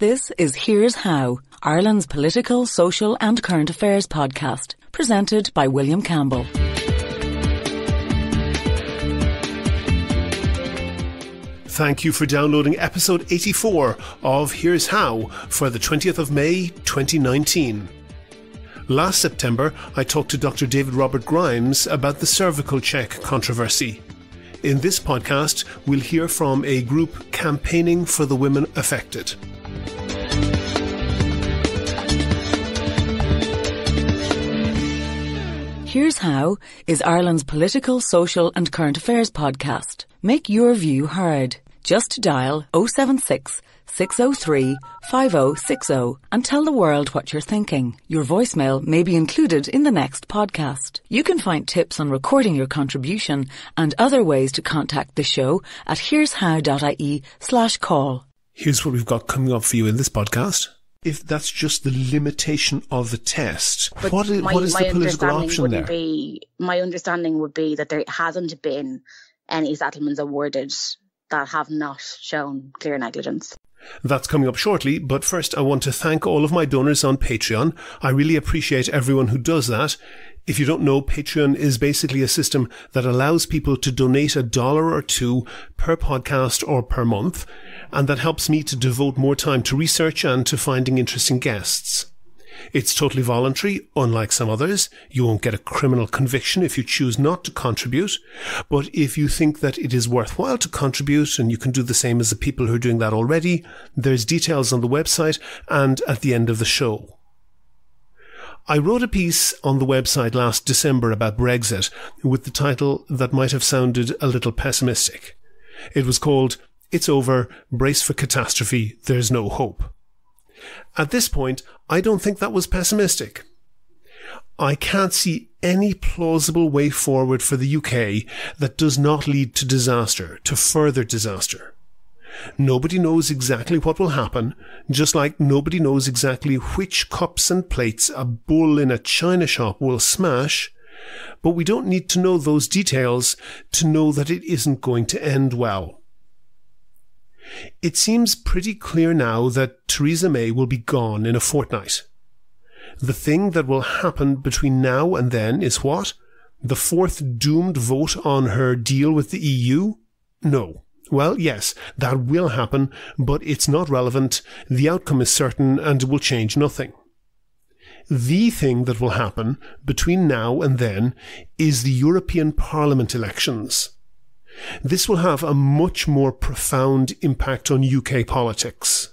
This is Here's How, Ireland's political, social and current affairs podcast, presented by William Campbell. Thank you for downloading episode 84 of Here's How for the 20th of May 2019. Last September, I talked to Dr. David Robert Grimes about the cervical check controversy. In this podcast, we'll hear from a group campaigning for the women affected. Here's How is Ireland's political, social and current affairs podcast. Make your view heard. Just dial 076 603 5060 and tell the world what you're thinking. Your voicemail may be included in the next podcast. You can find tips on recording your contribution and other ways to contact the show at here'show.ie/call. Here's what we've got coming up for you in this podcast. If that's just the limitation of the test, what is the political option there? My understanding would be that there hasn't been any settlements awarded that have not shown clear negligence. That's coming up shortly, but first I want to thank all of my donors on Patreon. I really appreciate everyone who does that. If you don't know, Patreon is basically a system that allows people to donate $1 or $2 per podcast or per month, and that helps me to devote more time to research and to finding interesting guests. It's totally voluntary, unlike some others. You won't get a criminal conviction if you choose not to contribute. But if you think that it is worthwhile to contribute, and you can do the same as the people who are doing that already, there's details on the website and at the end of the show. I wrote a piece on the website last December about Brexit with the title that might have sounded a little pessimistic. It was called, "It's Over, Brace for Catastrophe, There's No Hope." At this point, I don't think that was pessimistic. I can't see any plausible way forward for the UK that does not lead to disaster, to further disaster. Nobody knows exactly what will happen, just like nobody knows exactly which cups and plates a bull in a china shop will smash, but we don't need to know those details to know that it isn't going to end well. It seems pretty clear now that Theresa May will be gone in a fortnight. The thing that will happen between now and then is what? The fourth doomed vote on her deal with the EU? No. Well, yes, that will happen, but it's not relevant. The outcome is certain and it will change nothing. The thing that will happen between now and then is the European Parliament elections. This will have a much more profound impact on UK politics.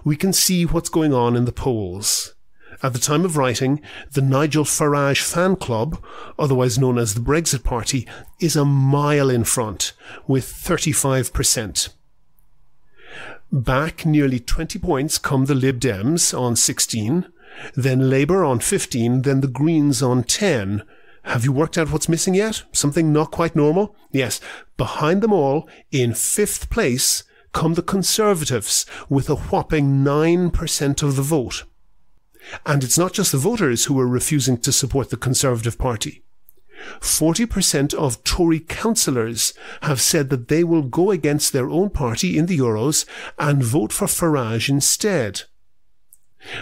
We can see what's going on in the polls. At the time of writing, the Nigel Farage fan club, otherwise known as the Brexit Party, is a mile in front, with 35%. Back nearly 20 points come the Lib Dems on 16, then Labour on 15, then the Greens on 10. Have you worked out what's missing yet? Something not quite normal? Yes, behind them all, in fifth place, come the Conservatives, with a whopping 9% of the vote. And it's not just the voters who are refusing to support the Conservative Party. 40% of Tory councillors have said that they will go against their own party in the Euros and vote for Farage instead.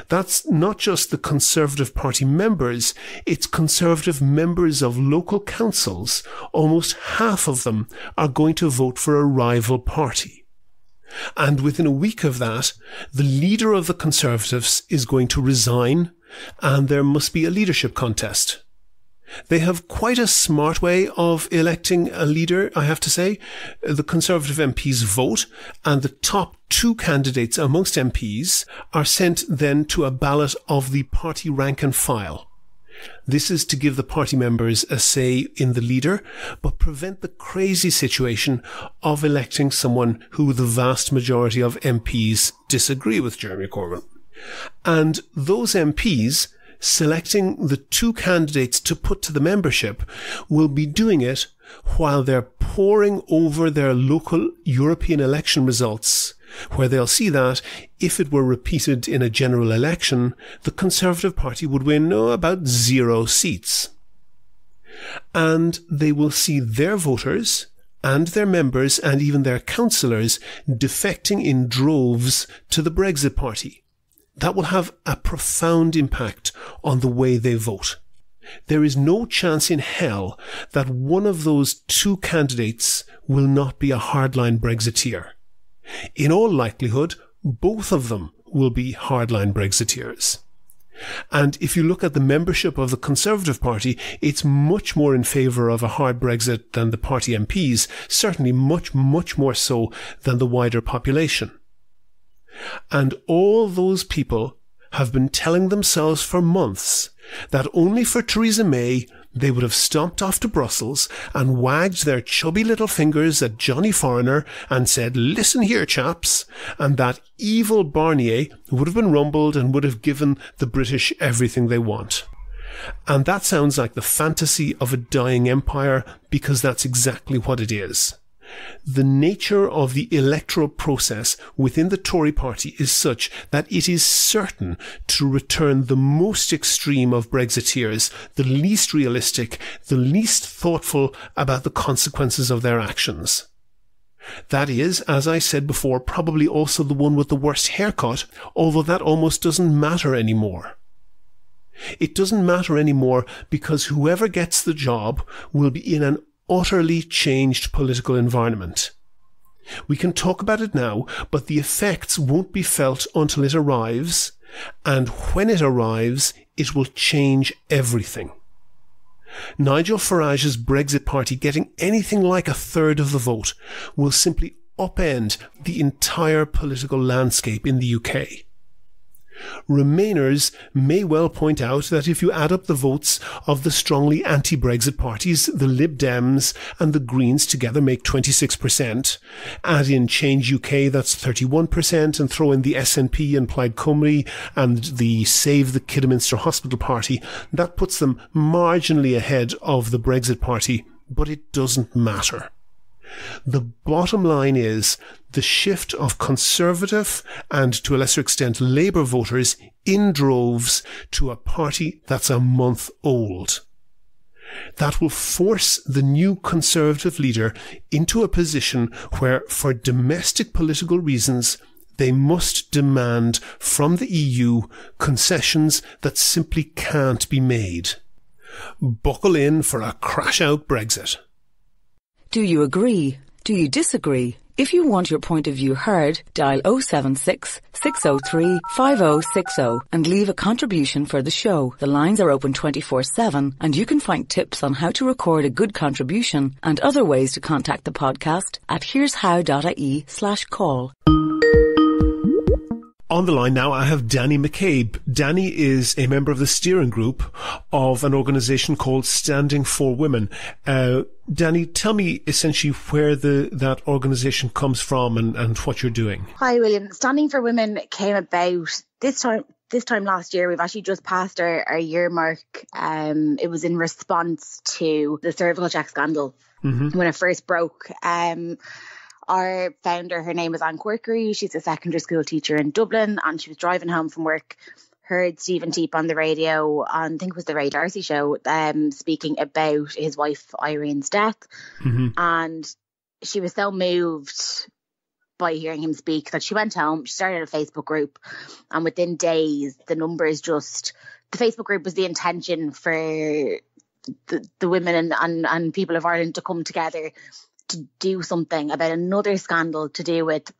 That's not just the Conservative Party members, it's Conservative members of local councils. Almost half of them are going to vote for a rival party. And within a week of that, the leader of the Conservatives is going to resign, and there must be a leadership contest. They have quite a smart way of electing a leader, I have to say. The Conservative MPs vote, and the top two candidates amongst MPs are sent then to a ballot of the party rank and file. This is to give the party members a say in the leader, but prevent the crazy situation of electing someone who the vast majority of MPs disagree with Jeremy Corbyn. And those MPs selecting the two candidates to put to the membership will be doing it while they're poring over their local European election results, where they'll see that if it were repeated in a general election, the Conservative Party would win about 0 seats. And they will see their voters and their members and even their councillors defecting in droves to the Brexit Party. That will have a profound impact on the way they vote. There is no chance in hell that one of those two candidates will not be a hardline Brexiteer. In all likelihood, both of them will be hardline Brexiteers. And if you look at the membership of the Conservative Party, it's much more in favour of a hard Brexit than the party MPs, certainly much, much more so than the wider population. And all those people have been telling themselves for months that only for Theresa May they would have stomped off to Brussels and wagged their chubby little fingers at Johnny Foreigner and said, "Listen here, chaps," and that evil Barnier would have been rumbled and would have given the British everything they want. And that sounds like the fantasy of a dying empire, because that's exactly what it is. The nature of the electoral process within the Tory party is such that it is certain to return the most extreme of Brexiteers, the least realistic, the least thoughtful about the consequences of their actions. That is, as I said before, probably also the one with the worst haircut, although that almost doesn't matter anymore. It doesn't matter anymore because whoever gets the job will be in an utterly changed political environment. We can talk about it now, but the effects won't be felt until it arrives, and when it arrives, it will change everything. Nigel Farage's Brexit Party getting anything like a third of the vote will simply upend the entire political landscape in the UK. Remainers may well point out that if you add up the votes of the strongly anti-Brexit parties, the Lib Dems and the Greens together make 26%, add in Change UK, that's 31%, and throw in the SNP and Plaid Cymru and the Save the Kidderminster Hospital Party, that puts them marginally ahead of the Brexit Party, but it doesn't matter. The bottom line is the shift of Conservative and, to a lesser extent, Labour voters in droves to a party that's a month old. That will force the new Conservative leader into a position where, for domestic political reasons, they must demand from the EU concessions that simply can't be made. Buckle in for a crash-out Brexit. Do you agree? Do you disagree? If you want your point of view heard, dial 076 603 5060 and leave a contribution for the show. The lines are open 24/7 and you can find tips on how to record a good contribution and other ways to contact the podcast at here'show.ie/call. On the line now, I have Danny McCabe. Danny is a member of the steering group of an organisation called Standing for Women. Danny, tell me essentially where that organisation comes from and what you're doing. Hi, William. Standing for Women came about this time last year. We've actually just passed our year mark. It was in response to the cervical check scandal when it first broke. Our founder, her name is Anne Corkery. She's a secondary school teacher in Dublin, and she was driving home from work, heard Stephen Teep on the radio, on, I think it was the Ray Darcy show, speaking about his wife Irene's death. And she was so moved by hearing him speak that she went home, she started a Facebook group, and within days, the Facebook group was the intention for the women and people of Ireland to come together to do something about another scandal to do with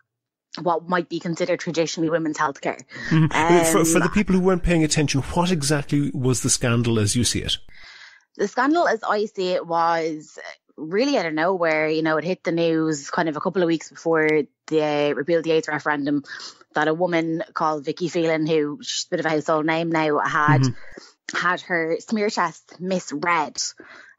what might be considered traditionally women's healthcare. For the people who weren't paying attention, what exactly was the scandal as you see it? The scandal, as I see it, was really out of nowhere. You know, it hit the news kind of a couple of weeks before the Repeal the AIDS referendum, that a woman called Vicky Phelan, who she's a bit of a household name now, had her smear test misread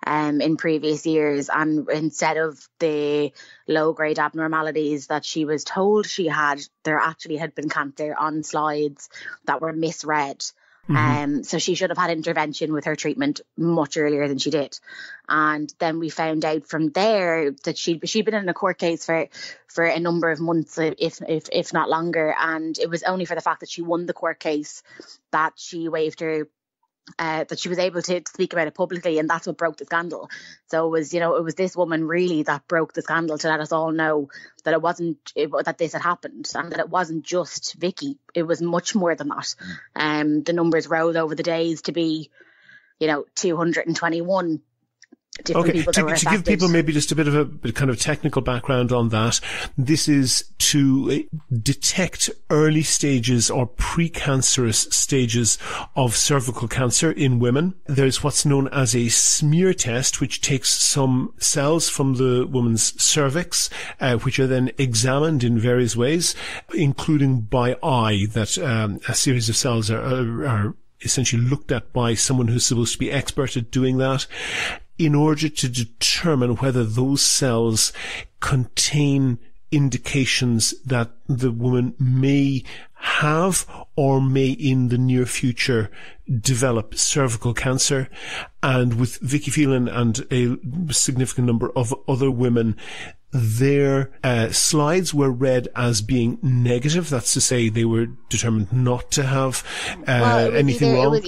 in previous years, and instead of the low-grade abnormalities that she was told she had, there actually had been cancer on slides that were misread. So she should have had intervention with her treatment much earlier than she did. And then we found out from there that she'd been in a court case for a number of months, if not longer. And it was only for the fact that she won the court case that she waived her that she was able to speak about it publicly, and that's what broke the scandal. So it was this woman really that broke the scandal to let us all know that that this had happened, and that it wasn't just Vicky. It was much more than that. The numbers rose over the days to be, 221 different people that were affected. To give people maybe just a bit of a kind of technical background on that, this is to detect early stages or precancerous stages of cervical cancer in women. There's what's known as a smear test, which takes some cells from the woman's cervix, which are then examined in various ways, including by eye, that a series of cells are essentially looked at by someone who's supposed to be expert at doing that, in order to determine whether those cells contain indications that the woman may have or may in the near future develop cervical cancer. And with Vicky Phelan and a significant number of other women, their slides were read as being negative. That's to say, they were determined not to have anything wrong.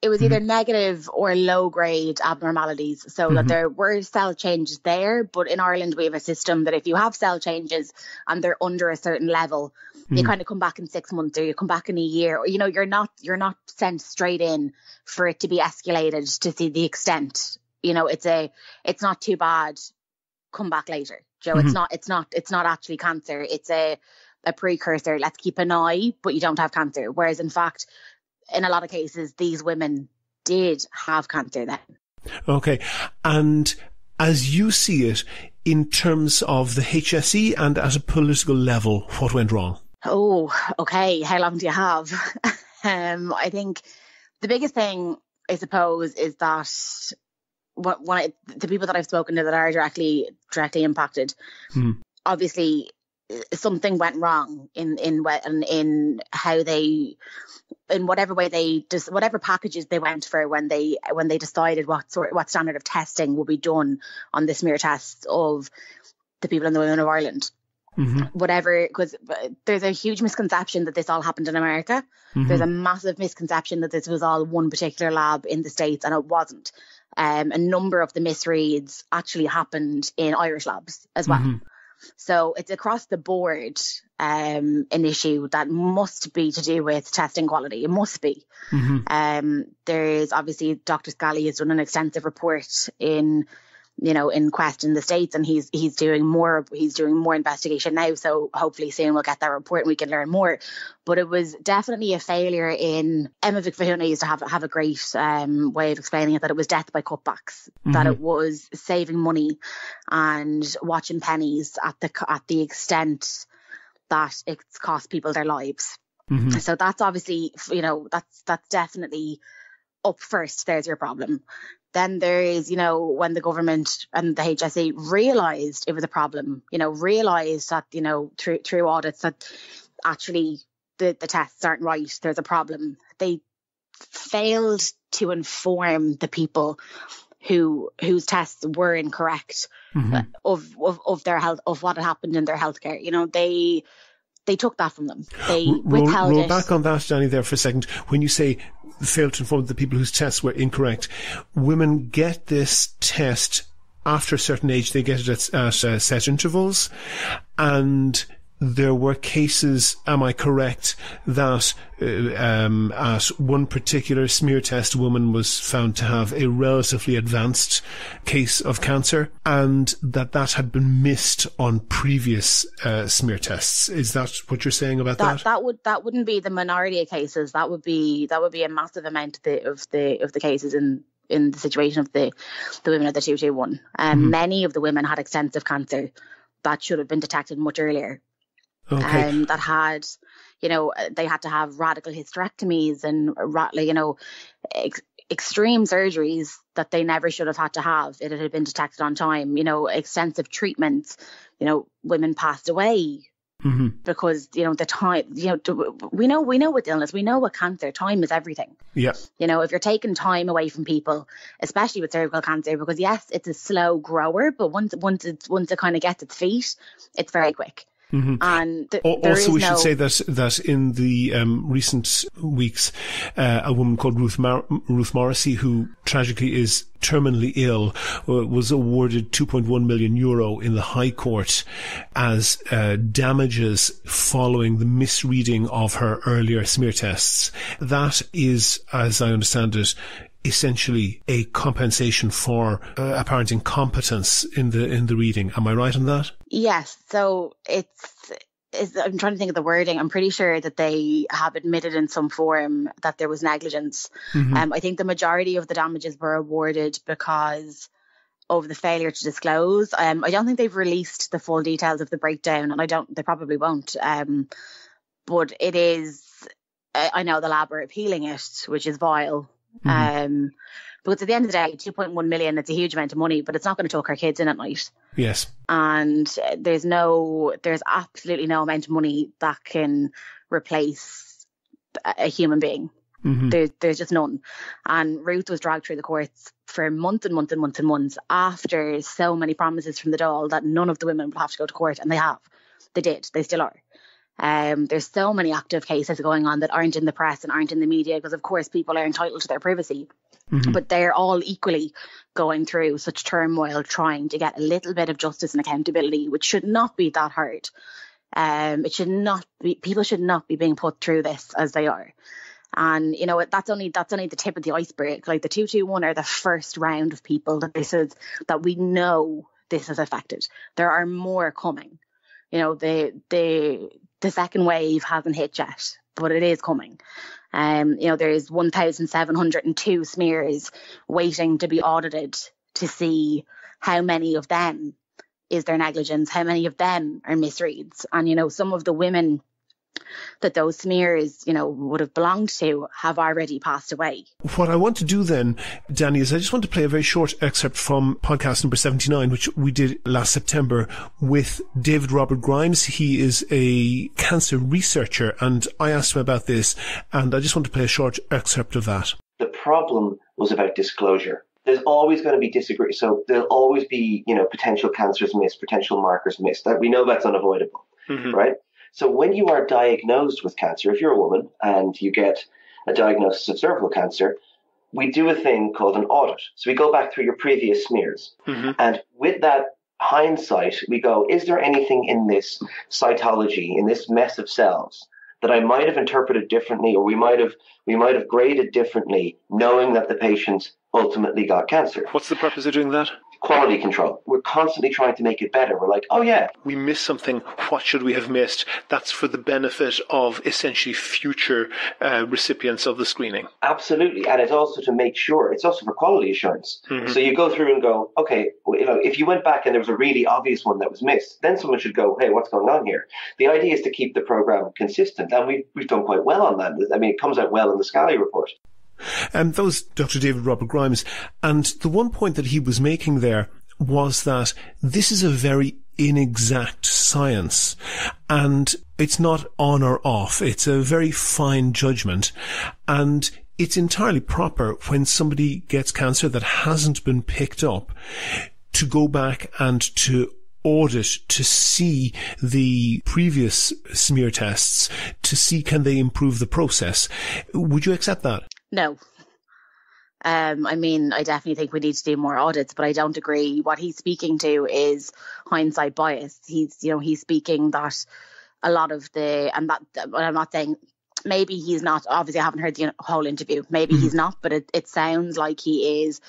It was either negative or low grade abnormalities, so that there were cell changes there. But in Ireland, we have a system that if you have cell changes and they're under a certain level, you kind of come back in 6 months, or you come back in a year, or you're not sent straight in for it to be escalated to see the extent. It's not too bad. Come back later, Joe. It's not actually cancer. It's a precursor. Let's keep an eye, but you don't have cancer. Whereas in fact, in a lot of cases, these women did have cancer then. Okay. And as you see it, in terms of the HSE and at a political level, what went wrong? Oh, okay. How long do you have? I think the biggest thing, I suppose, is that the people that I've spoken to that are directly impacted, obviously something went wrong in how they, in whatever way whatever packages they went for when they decided what standard of testing will be done on the smear tests of the people in the women of Ireland. Whatever, because there's a huge misconception that this all happened in America. There's a massive misconception that this was all one particular lab in the States, and it wasn't. A number of the misreads actually happened in Irish labs as well. So it's across the board an issue that must be to do with testing quality. It must be. There's obviously Dr. Scally has done an extensive report in Quest in the States, and he's doing more investigation now. So hopefully soon we'll get that report and we can learn more. But it was definitely a failure in Emma Vic-Fahuna used to have a great way of explaining it, that it was death by cutbacks, that it was saving money and watching pennies at the extent that it's cost people their lives. So that's obviously, that's definitely up first. There's your problem. Then there is, when the government and the HSE realised it was a problem, realised that, through audits that actually the tests aren't right, there's a problem. They failed to inform the people whose tests were incorrect of their health, of what had happened in their healthcare. They took that from them. They withheld it. Roll back on that, Danny, there for a second. When you say failed to inform the people whose tests were incorrect, women get this test after a certain age. They get it at set intervals. And there were cases, am I correct, that at one particular smear test, a woman was found to have a relatively advanced case of cancer, and that had been missed on previous smear tests. Is that what you're saying about that? That wouldn't be the minority of cases. That would be a massive amount of the cases in the situation of the women of the 221. Many of the women had extensive cancer that should have been detected much earlier. Okay. That had, they had to have radical hysterectomies and, extreme surgeries that they never should have had to have if it had been detected on time. Extensive treatments. Women passed away because the time. We know with illness, we know with cancer, time is everything. Yeah. If you're taking time away from people, especially with cervical cancer, because yes, it's a slow grower, but once it kind of gets its feet, it's very quick. And also, we should say that in the recent weeks, a woman called Ruth Morrissey, who tragically is terminally ill, was awarded €2.1 million in the High Court as damages following the misreading of her earlier smear tests. That is, as I understand it, essentially a compensation for apparent incompetence in the reading. Am I right on that? Yes. So I'm trying to think of the wording. I'm pretty sure that they have admitted in some form that there was negligence. I think the majority of the damages were awarded because of the failure to disclose. I don't think they've released the full details of the breakdown, and they probably won't. But it is, I know the lab are appealing it, which is vile. Because at the end of the day, 2.1 million, it's a huge amount of money, but it's not going to tuck our kids in at night. Yes. And there's absolutely no amount of money that can replace a human being. There's just none. And Ruth was dragged through the courts for months and months and months and months after so many promises from the Dáil that none of the women would have to go to court, and they have. They did. They still are. There's so many active cases going on that aren't in the press and aren't in the media because, of course, people are entitled to their privacy. But they're all equally going through such turmoil trying to get a little bit of justice and accountability, which should not be that hard. People should not be being put through this as they are. And, you know, that's only the tip of the iceberg. Like the 221 are the first round of people that we know this has affected. There are more coming. You know, the second wave hasn't hit yet, but it is coming. You know, there's 1,702 smears waiting to be audited to see how many of them is their negligence, how many of them are misreads. And, you know, some of the women that those smears, you know, would have belonged to have already passed away. What I want to do then, Danny, is I just want to play a very short excerpt from podcast number 79, which we did last September with David Robert Grimes. He is a cancer researcher, and I asked him about this, and I just want to play a short excerpt of that. The problem was about disclosure. There's always going to be disagreement. So there'll always be, you know, potential cancers missed, potential markers missed. That we know that's unavoidable, right? So when you are diagnosed with cancer, if you're a woman and you get a diagnosis of cervical cancer, we do a thing called an audit. So we go back through your previous smears. And with that hindsight, we go, is there anything in this cytology, in this mess of cells, that I might have interpreted differently, or we might have graded differently, knowing that the patient ultimately got cancer? What's the purpose of doing that? Quality control. We're constantly trying to make it better. We're like, oh yeah, we missed something. What should we have missed? That's for the benefit of essentially future recipients of the screening. Absolutely. And it's also to make sure, it's also for quality assurance. So you go through and go, okay, you know, if you went back and there was a really obvious one that was missed, then someone should go, hey, what's going on here? The idea is to keep the program consistent, and we've done quite well on that. I mean, it comes out well in the Scally report. That was Dr. David Robert Grimes. And the one point that he was making there was that this is a very inexact science, and it's not on or off. It's a very fine judgment, and it's entirely proper when somebody gets cancer that hasn't been picked up to go back and to audit to see the previous smear tests to see can they improve the process. Would you accept that? No. I mean, I definitely think we need to do more audits, but I don't agree. What he's speaking to is hindsight bias. He's speaking that a lot of and I'm not saying, maybe he's not, obviously I haven't heard the whole interview, maybe he's not, but it sounds like he is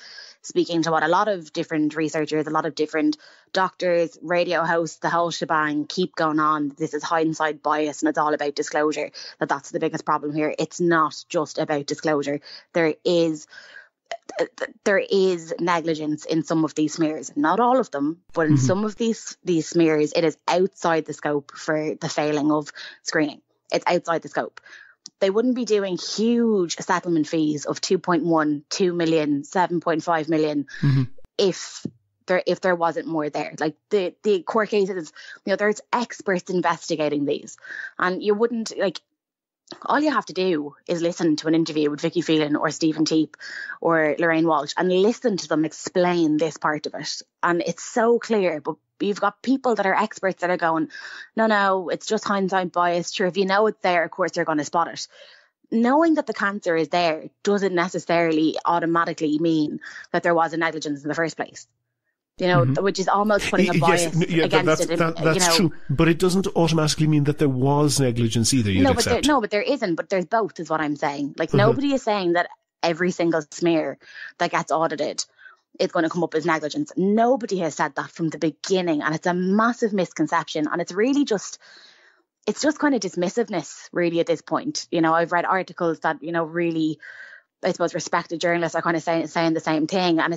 speaking to what a lot of different researchers, a lot of different doctors, radio hosts, the whole shebang keep going on. This is hindsight bias and it's all about disclosure, that's the biggest problem here. It's not just about disclosure. There is negligence in some of these smears, not all of them, but in some of these smears, it is outside the scope for the failing of screening. It's outside the scope. They wouldn't be doing huge settlement fees of 2.1, 2 million, 7.5 million if there wasn't more there. Like the court cases, you know, there's experts investigating these, and you wouldn't, like, all you have to do is listen to an interview with Vicky Phelan or Stephen Teep or Lorraine Walsh and listen to them explain this part of it. And it's so clear, but you've got people that are experts that are going, no, it's just hindsight bias. Sure, if you know it's there, of course you're going to spot it. Knowing that the cancer is there doesn't necessarily automatically mean that there was a negligence in the first place. You know, which is almost putting a bias against it. That's true. But it doesn't automatically mean that there was negligence either, but there isn't. But there's both, is what I'm saying. Like, nobody is saying that every single smear that gets audited is going to come up as negligence. Nobody has said that from the beginning. And it's a massive misconception. And it's really just kind of dismissiveness, really, at this point. You know, I've read articles that, you know, really, I suppose, respected journalists are kind of saying the same thing. And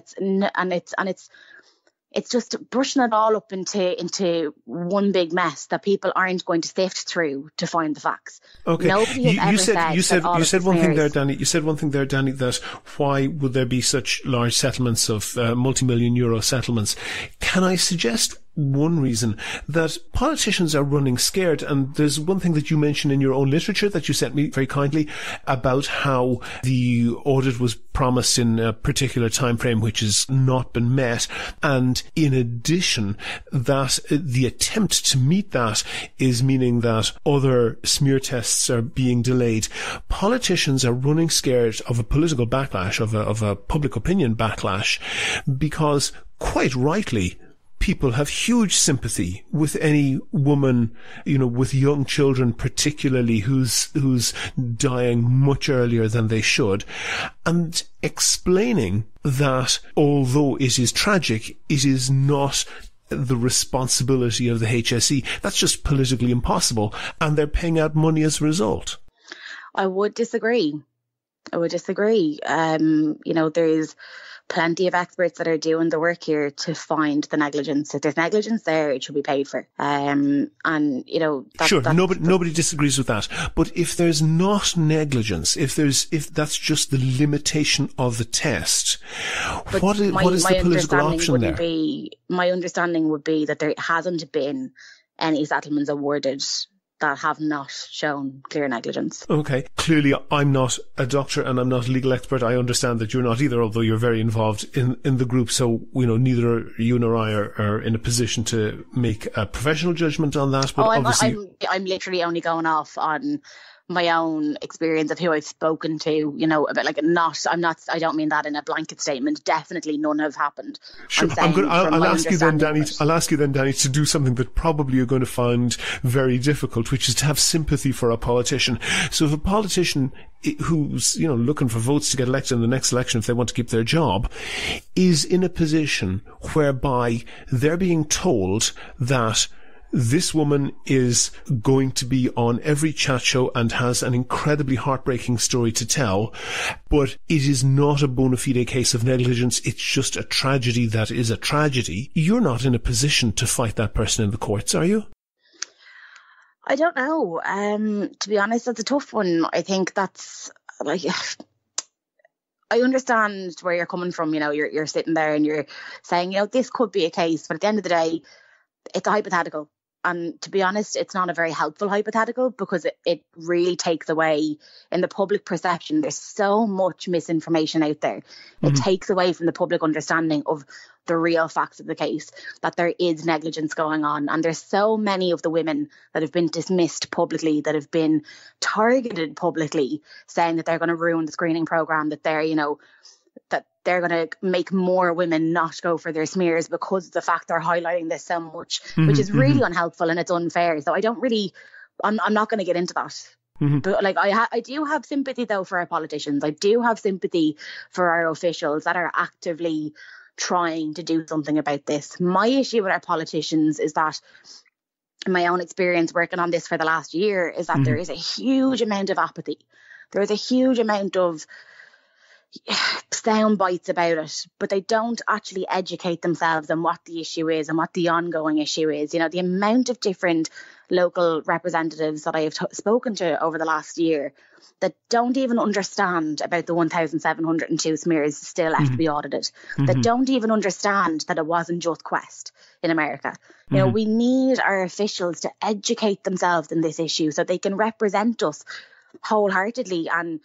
it's just brushing it all up into one big mess that people aren't going to sift through to find the facts. Okay. Nobody has you said one thing there, Danny. You said one thing there, Danny, that why would there be such large settlements of multi-million euro settlements? Can I suggest one reason that politicians are running scared? And there's one thing that you mentioned in your own literature that you sent me very kindly about how the audit was promised in a particular time frame which has not been met, and in addition that the attempt to meet that is meaning that other smear tests are being delayed. Politicians are running scared of a political backlash, of a public opinion backlash, because quite rightly people have huge sympathy with any woman, you know, with young children particularly, who's dying much earlier than they should, and explaining that although it is tragic, it is not the responsibility of the HSE. That's just politically impossible, and they're paying out money as a result. I would disagree. You know, there's plenty of experts that are doing the work here to find the negligence. If there's negligence there, it should be paid for. And, you know... Nobody disagrees with that. But if there's not negligence, if that's just the limitation of the test, what is the political option there? My understanding would be that there hasn't been any settlements awarded that have not shown clear negligence. Okay. Clearly, I'm not a doctor and I'm not a legal expert. I understand that you're not either, although you're very involved in the group. So, you know, neither you nor I are in a position to make a professional judgment on that. But I'm literally only going off on my own experience of who I've spoken to, you know, about I don't mean that in a blanket statement. Definitely none have happened. Sure. I'll ask you then, Danny, to do something that probably you're going to find very difficult, which is to have sympathy for a politician. So if a politician who's, you know, looking for votes to get elected in the next election, if they want to keep their job, is in a position whereby they're being told that this woman is going to be on every chat show and has an incredibly heartbreaking story to tell, but it is not a bona fide case of negligence. It's just a tragedy that is a tragedy. You're not in a position to fight that person in the courts, are you? I don't know. To be honest, that's a tough one. I think that's like... I understand where you're coming from. You know, you're sitting there and you're saying, you know, this could be a case, but at the end of the day, it's a hypothetical. And to be honest, it's not a very helpful hypothetical because it really takes away in the public perception. There's so much misinformation out there. It takes away from the public understanding of the real facts of the case, that there is negligence going on. And there's so many of the women that have been dismissed publicly, that have been targeted publicly, saying that they're going to ruin the screening program, that they're, you know, that they're going to make more women not go for their smears because of the fact they're highlighting this so much, which is really unhelpful and it's unfair. So I'm not going to get into that. But like I do have sympathy though for our politicians. I do have sympathy for our officials that are actively trying to do something about this. My issue with our politicians is that, in my own experience working on this for the last year, is that there is a huge amount of apathy. There is a huge amount of sound bites about it, but they don't actually educate themselves on what the issue is and what the ongoing issue is. You know, the amount of different local representatives that I have spoken to over the last year that don't even understand about the 1,702 smears still left to be audited, that don't even understand that it wasn't just Quest in America. You know, we need our officials to educate themselves in this issue so they can represent us wholeheartedly, and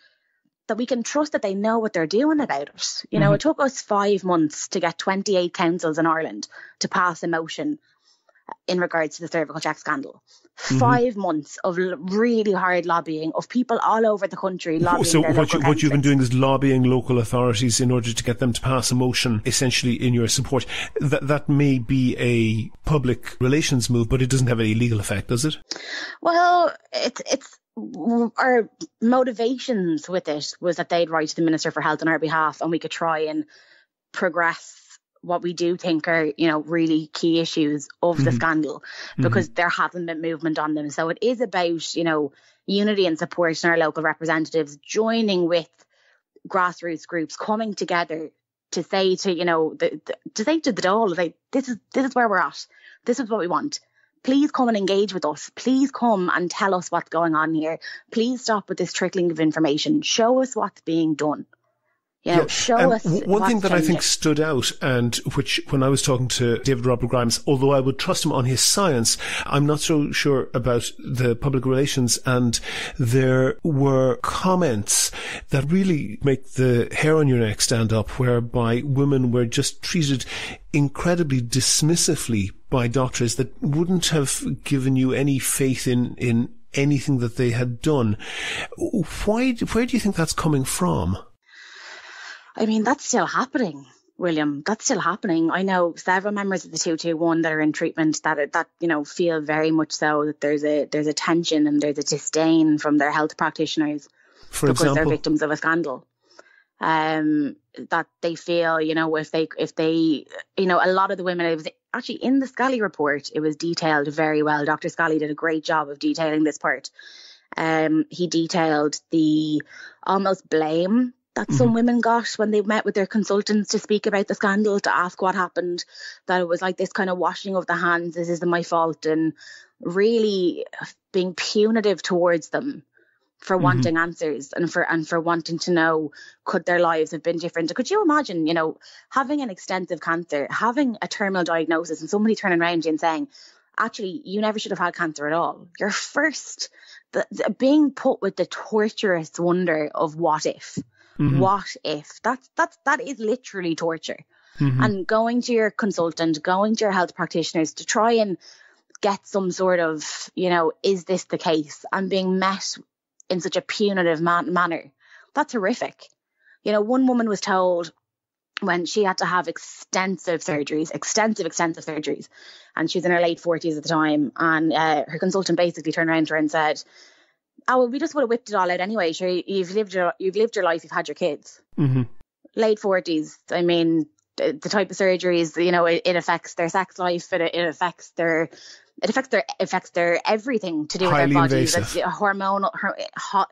that we can trust that they know what they're doing about it. You know, it took us 5 months to get 28 councils in Ireland to pass a motion in regards to the cervical check scandal. 5 months of really hard lobbying of people all over the country lobbying So their local what you've been councillors. doing is lobbying local authorities in order to get them to pass a motion essentially in your support. That may be a public relations move, but it doesn't have any legal effect, does it? Well, it's our motivations with it was that they'd write to the Minister for Health on our behalf, and we could try and progress what we do think are, you know, really key issues of the scandal, because there hasn't been movement on them. So it is about, you know, unity and support in our local representatives, joining with grassroots groups, coming together to say to, you know, to say to the Dáil, like, this is where we're at. This is what we want. Please come and engage with us. Please come and tell us what's going on here. Please stop with this trickling of information. Show us what's being done. You know, show us. One thing that I think stood out, and which when I was talking to David Robert Grimes, although I would trust him on his science, I'm not so sure about the public relations, and there were comments that really make the hair on your neck stand up, whereby women were just treated incredibly dismissively by doctors that wouldn't have given you any faith in anything that they had done. Where do you think that's coming from? I mean, that's still happening, William. That's still happening. I know several members of the 221 that are in treatment that you know, feel very much so that there's a tension and there's a disdain from their health practitioners because they're victims of a scandal. That they feel, you know, if they, you know, a lot of the women, it was actually in the Scally report, it was detailed very well. Dr. Scally did a great job of detailing this part. He detailed the almost blame that some women got when they met with their consultants to speak about the scandal, to ask what happened, that it was like this kind of washing of the hands, this isn't my fault, and really being punitive towards them for wanting answers and for wanting to know, could their lives have been different? Could you imagine, you know, having an extensive cancer, having a terminal diagnosis, and somebody turning around to you and saying, actually, you never should have had cancer at all. You're first being put with the torturous wonder of what if. What if? That is literally torture. And going to your consultant, going to your health practitioners to try and get some sort of, you know, is this the case? And being met in such a punitive manner, that's horrific. You know, one woman was told when she had to have extensive surgeries, and she was in her late 40s at the time, and her consultant basically turned around to her and said, oh, well, we just would have whipped it all out anyway. Sure, you've lived your life, you've had your kids. Late 40s. I mean, the type of surgeries, you know, it affects their sex life. It affects their everything to do with their bodies. It's hormonal,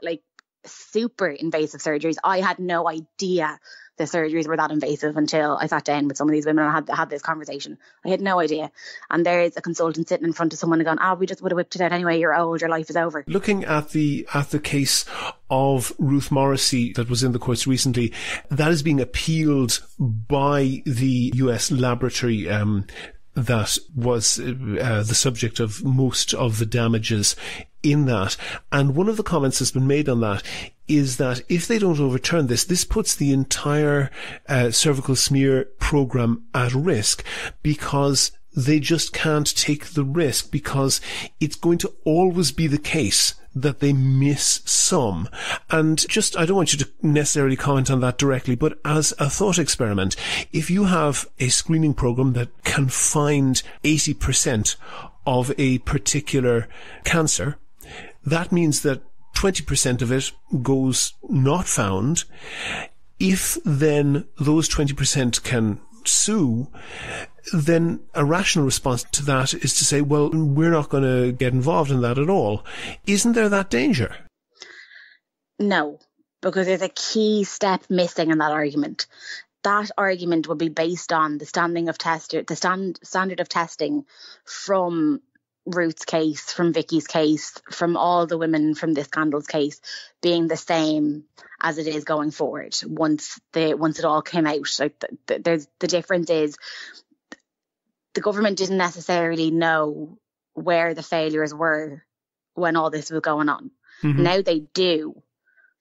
like super invasive surgeries. I had no idea the surgeries were that invasive until I sat down with some of these women and had this conversation. I had no idea. And there's a consultant sitting in front of someone and going, we just would have whipped it out anyway. You're old, your life is over. Looking at the case of Ruth Morrissey that was in the courts recently, that is being appealed by the US laboratory that was the subject of most of the damages in that. And one of the comments that's been made on that is that if they don't overturn this puts the entire cervical smear program at risk, because they just can't take the risk, because it's going to always be the case that they miss some. And just, I don't want you to necessarily comment on that directly, but as a thought experiment, if you have a screening program that can find 80% of a particular cancer, that means that 20% of it goes not found. If then those 20% can sue, then a rational response to that is to say, well, we're not going to get involved in that at all. Isn't there that danger? No, because there's a key step missing in that argument. That argument would be based on the standard of testing from Ruth's case, from Vicky's case, from all the women from this scandal's case being the same as it is going forward once it all came out. Like the difference is the government didn't necessarily know where the failures were when all this was going on. Now they do.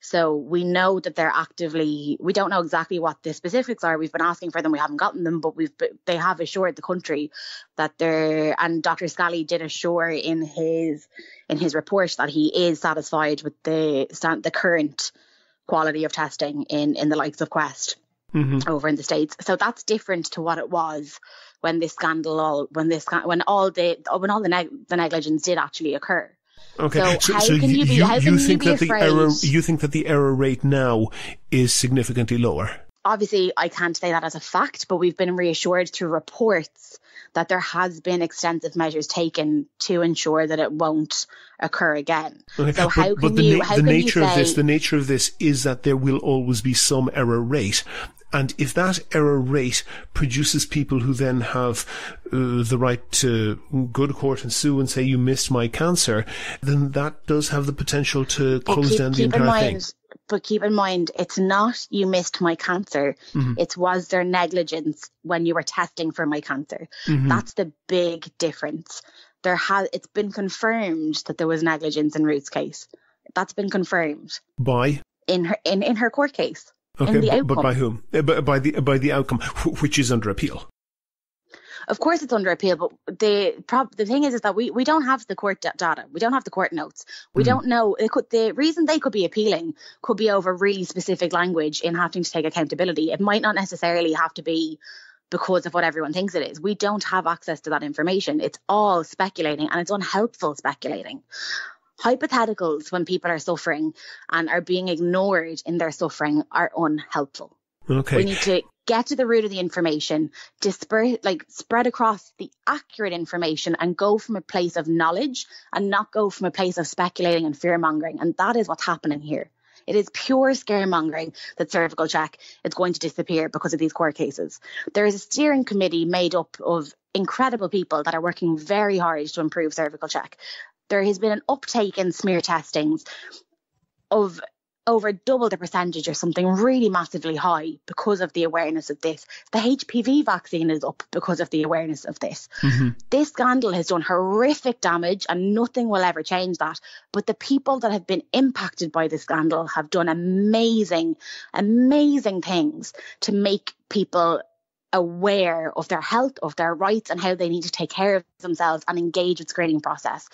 So we know that they're actively, we don't know exactly what the specifics are. We've been asking for them. We haven't gotten them, but they have assured the country that they're, and Dr. Scally did assure in his report that he is satisfied with the current quality of testing in the likes of Quest over in the States. So that's different to what it was when this scandal, when all the negligence did actually occur. Okay, so how can you be afraid? You think that the error rate now is significantly lower? Obviously, I can't say that as a fact, but we've been reassured through reports that there has been extensive measures taken to ensure that it won't occur again. Okay. So the nature of this is that there will always be some error rate. And if that error rate produces people who then have the right to go to court and sue and say, you missed my cancer, then that does have the potential to close down the entire thing. But keep in mind, it's not you missed my cancer. It was their negligence when you were testing for my cancer. That's the big difference. It's been confirmed that there was negligence in Ruth's case. That's been confirmed. By? In her court case. Okay, but by whom? By the outcome, which is under appeal. Of course it's under appeal, but the thing is that we don't have the court data. We don't have the court notes. We don't know. The reason they could be appealing could be over really specific language in having to take accountability. It might not necessarily have to be because of what everyone thinks it is. We don't have access to that information. It's all speculating, and it's unhelpful speculating. Hypotheticals when people are suffering and are being ignored in their suffering are unhelpful. Okay. We need to get to the root of the information, spread across the accurate information and go from a place of knowledge and not go from a place of speculating and fear-mongering. And that is what's happening here. It is pure scaremongering that Cervical Check is going to disappear because of these court cases. There is a steering committee made up of incredible people that are working very hard to improve Cervical Check. There has been an uptake in smear testings of over double the percentage or something really massively high because of the awareness of this. The HPV vaccine is up because of the awareness of this. This scandal has done horrific damage and nothing will ever change that. But the people that have been impacted by this scandal have done amazing, amazing things to make people aware of their health, of their rights and how they need to take care of themselves and engage with the screening process.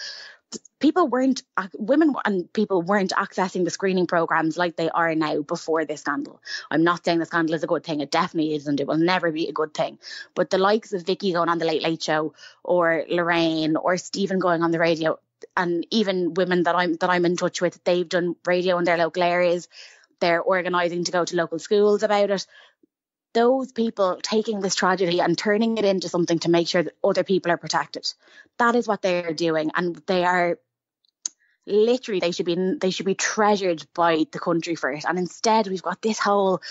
Women and people weren't accessing the screening programs like they are now before this scandal. I'm not saying the scandal is a good thing. It definitely isn't. It will never be a good thing. But the likes of Vicky going on the Late Late Show or Lorraine or Stephen going on the radio, and even women that I'm in touch with, they've done radio in their local areas. They're organising to go to local schools about it. Those people taking this tragedy and turning it into something to make sure that other people are protected. That is what they are doing. And they are literally, they should be treasured by the country for it. And instead we've got this whole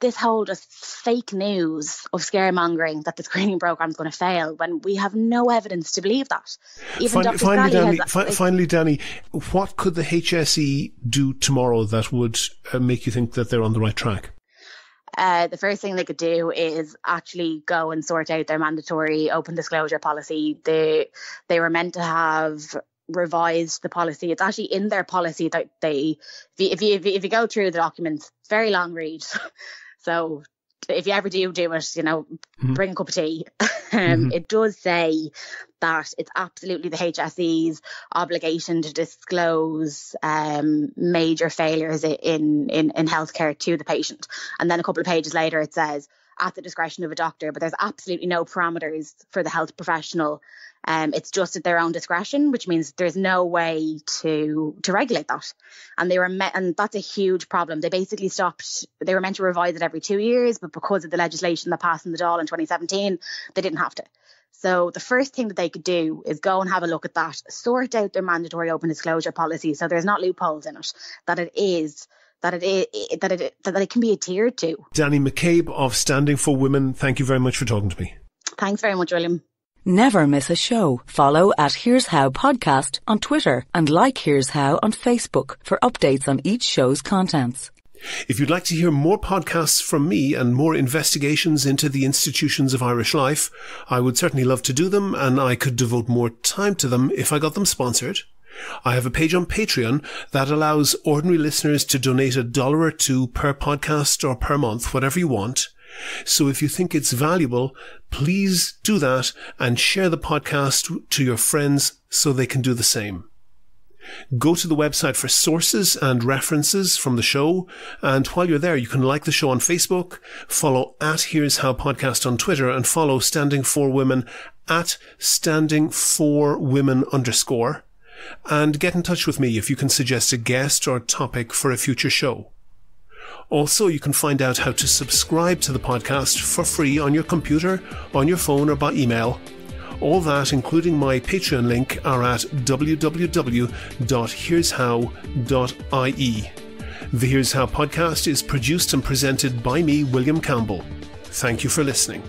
just fake news of scaremongering that the screening program is going to fail when we have no evidence to believe that. Finally, Danny, what could the HSE do tomorrow that would make you think that they're on the right track? The first thing they could do is actually go and sort out their mandatory open disclosure policy. They were meant to have revised the policy. It's actually in their policy that if you go through the documents, very long read. So if you ever do it, bring a cup of tea. It does say that it's absolutely the HSE's obligation to disclose major failures in healthcare to the patient. And then a couple of pages later, it says, at the discretion of a doctor, but there's absolutely no parameters for the health professional. It's just at their own discretion, which means there's no way to regulate that. And and that's a huge problem. They basically stopped. They were meant to revise it every 2 years, but because of the legislation that passed in the Dáil in 2017, they didn't have to. So the first thing that they could do is go and have a look at that, sort out their mandatory open disclosure policy, so there's not loopholes in it, that it can be adhered to. Danny McCabe of Standing for Women, thank you very much for talking to me. Thanks very much, William. Never miss a show. Follow at Here's How Podcast on Twitter and like Here's How on Facebook for updates on each show's contents. If you'd like to hear more podcasts from me and more investigations into the institutions of Irish life, I would certainly love to do them, and I could devote more time to them if I got them sponsored. I have a page on Patreon that allows ordinary listeners to donate $1 or $2 per podcast or per month, whatever you want. So if you think it's valuable, please do that and share the podcast to your friends so they can do the same. Go to the website for sources and references from the show, and while you're there, you can like the show on Facebook, follow @Here's How Podcast on Twitter, and follow Standing For Women @StandingForWomen_, and get in touch with me if you can suggest a guest or topic for a future show. Also, you can find out how to subscribe to the podcast for free on your computer, on your phone, or by email. All that, including my Patreon link, are at www.here'show.ie. The Here's How podcast is produced and presented by me, William Campbell. Thank you for listening.